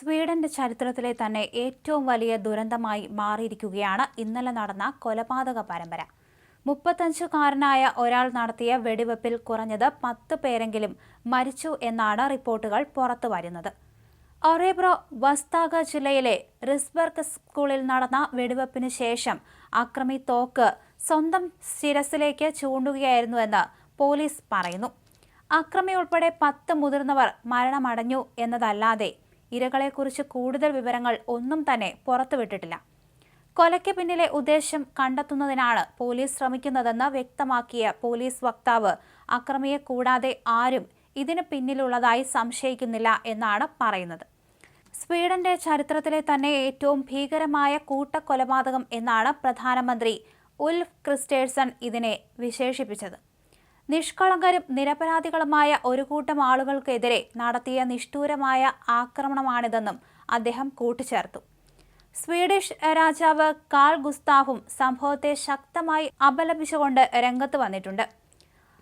സ്വീഡന്റെ ചരിത്രത്തിലെ തന്നെ ഏറ്റവും വലിയ ദുരന്തമായി മാറിയിരിക്കുകയാണ് ഇന്നലെ നടന്ന കൊലപാതക പരമ്പര. 35കാരനായ ഒരാൾ നടത്തിയ വെടിവെപ്പിൽ കുറഞ്ഞത് 10 പേരെങ്കിലും മരിച്ചു എന്നാണ് റിപ്പോർട്ടുകൾ പുറത്തുവരുന്നത്. ഒറേബ്രോ വസ്താഗ ജില്ലയിലെ റിസ്ബർഗ് സ്കൂളിൽ നടന്ന വെടിവെപ്പിന് ശേഷം അക്രമി തോക്ക് സ്വന്തം ശിരസിലേക്ക് ചൂണ്ടുകയായിരുന്നുവെന്ന് പോലീസ് പറയുന്നു. അക്രമി ഉൾപ്പെടെ 10 മുതിർന്നവർ മരണമടഞ്ഞു എന്നതല്ലാതെ ഇരകളെക്കുറിച്ച് കൂടുതൽ വിവരങ്ങൾ ഒന്നും തന്നെ പുറത്തുവിട്ടിട്ടില്ല. കൊലയ്ക്ക് പിന്നിലെ ഉദ്ദേശം കണ്ടെത്തുന്നതിനാണ് പോലീസ് ശ്രമിക്കുന്നതെന്ന് വ്യക്തമാക്കിയ പോലീസ് വക്താവ് അക്രമിയെ കൂടാതെ ആരും ഇതിന് പിന്നിലുള്ളതായി സംശയിക്കുന്നില്ല എന്നാണ് പറയുന്നത്. സ്വീഡന്റെ ചരിത്രത്തിലെ തന്നെ ഏറ്റവും ഭീകരമായ കൂട്ടക്കൊലപാതകം എന്നാണ് പ്രധാനമന്ത്രി ഉൽഫ് ക്രിസ്റ്റേഴ്സൺ ഇതിനെ വിശേഷിപ്പിച്ചത്. നിഷ്കളങ്കരും നിരപരാധികളുമായ ഒരു കൂട്ടം ആളുകൾക്കെതിരെ നടത്തിയ നിഷ്ഠൂരമായ ആക്രമണമാണിതെന്നും അദ്ദേഹം കൂട്ടിച്ചേർത്തു. സ്വീഡിഷ് രാജാവ് കാൾ ഗുസ്താഫും സംഭവത്തെ ശക്തമായി അപലപിച്ചുകൊണ്ട് രംഗത്ത് വന്നിട്ടുണ്ട്.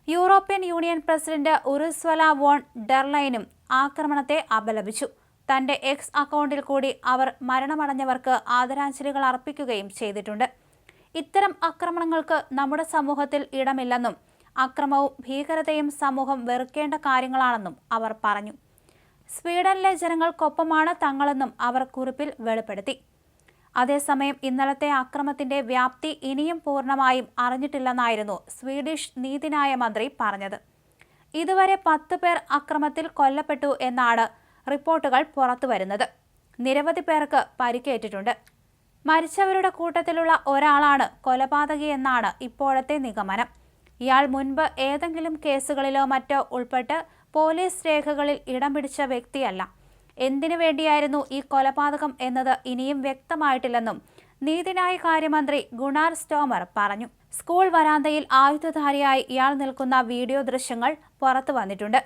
European Union president Ursula von der ലൈനും ആക്രമണത്തെ അപലപിച്ചു. തന്റെ എക്സ് അക്കൗണ്ടിൽ കൂടി അവർ മരണമടഞ്ഞവർക്ക് ആദരാഞ്ജലികൾ അർപ്പിക്കുകയും ചെയ്തിട്ടുണ്ട്. ഇത്തരം ആക്രമണങ്ങൾക്ക് നമ്മുടെ സമൂഹത്തിൽ ഇടമില്ലെന്നും അക്രമവും ഭീകരതയും സമൂഹം വെറുക്കേണ്ട കാര്യങ്ങളാണെന്നും അവർ പറഞ്ഞു. സ്വീഡനിലെ ജനങ്ങൾക്കൊപ്പമാണ് തങ്ങളെന്നും അവർ കുറിപ്പിൽ വെളിപ്പെടുത്തി. അതേസമയം ഇന്നലത്തെ അക്രമത്തിന്റെ വ്യാപ്തി ഇനിയും പൂർണ്ണമായും അറിഞ്ഞിട്ടില്ലെന്നായിരുന്നു സ്വീഡിഷ് നീതിന്യായ മന്ത്രി പറഞ്ഞത്. ഇതുവരെ 10 പേർ അക്രമത്തിൽ കൊല്ലപ്പെട്ടു എന്നാണ് റിപ്പോർട്ടുകൾ പുറത്തുവരുന്നത്. നിരവധി പേർക്ക് പരിക്കേറ്റിട്ടുണ്ട്. മരിച്ചവരുടെ കൂട്ടത്തിലുള്ള ഒരാളാണ് കൊലപാതകിയെന്നാണ് ഇപ്പോഴത്തെ നിഗമനം. ഇയാൾ മുൻപ് ഏതെങ്കിലും കേസുകളിലോ മറ്റോ ഉൾപ്പെട്ട് പോലീസ് രേഖകളിൽ ഇടം പിടിച്ച വ്യക്തിയല്ല. എന്തിനു വേണ്ടിയായിരുന്നു ഈ കൊലപാതകം എന്നത് ഇനിയും വ്യക്തമായിട്ടില്ലെന്നും നീതിന്യായ കാര്യമന്ത്രി ഗുണാർ സ്റ്റോമർ പറഞ്ഞു. സ്കൂൾ വരാന്തയിൽ ആയുധധാരിയായി ഇയാൾ നിൽക്കുന്ന വീഡിയോ ദൃശ്യങ്ങൾ പുറത്തു വന്നിട്ടുണ്ട്.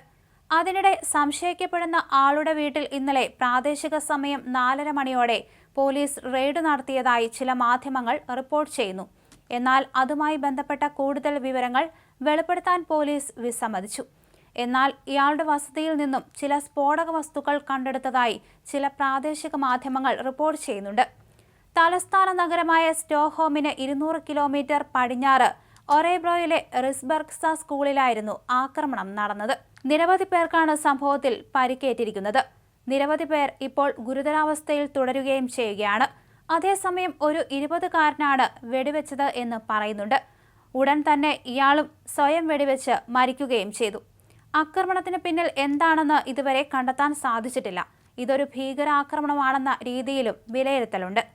അതിനിടെ സംശയിക്കപ്പെടുന്ന ആളുടെ വീട്ടിൽ ഇന്നലെ പ്രാദേശിക സമയം 4:30 മണിയോടെ പോലീസ് റെയ്ഡ് നടത്തിയതായി ചില മാധ്യമങ്ങൾ റിപ്പോർട്ട് ചെയ്യുന്നു. എന്നാൽ അതുമായി ബന്ധപ്പെട്ട കൂടുതൽ വിവരങ്ങൾ വെളിപ്പെടുത്താൻ പോലീസ് വിസമ്മതിച്ചു. എന്നാൽ ഇയാളുടെ വസതിയിൽ നിന്നും ചില സ്ഫോടക വസ്തുക്കൾ കണ്ടെടുത്തതായി ചില പ്രാദേശിക മാധ്യമങ്ങൾ റിപ്പോർട്ട് ചെയ്യുന്നുണ്ട്. തലസ്ഥാന നഗരമായ സ്റ്റോക്ക്ഹോമിന് 200 കിലോമീറ്റർ പടിഞ്ഞാറ് ഒറേബ്രോയിലെ റിസ്ബർഗ്സ സ്കൂളിലായിരുന്നു ആക്രമണം നടന്നത്. നിരവധി പേർക്കാണ് സംഭവത്തിൽ പരിക്കേറ്റിരിക്കുന്നത്. നിരവധി പേർ ഇപ്പോൾ ഗുരുതരാവസ്ഥയിൽ തുടരുകയും ചെയ്യുകയാണ്. അതേസമയം ഒരു 20കാരനാണ് വെടിവെച്ചത് എന്ന് പറയുന്നുണ്ട്. ഉടൻ തന്നെ ഇയാളും സ്വയം വെടിവെച്ച് മരിക്കുകയും ചെയ്തു. ആക്രമണത്തിന് പിന്നിൽ എന്താണെന്ന് ഇതുവരെ കണ്ടെത്താൻ സാധിച്ചിട്ടില്ല. ഇതൊരു ഭീകരാക്രമണമാണെന്ന രീതിയിലും വിലയിരുത്തലുണ്ട്.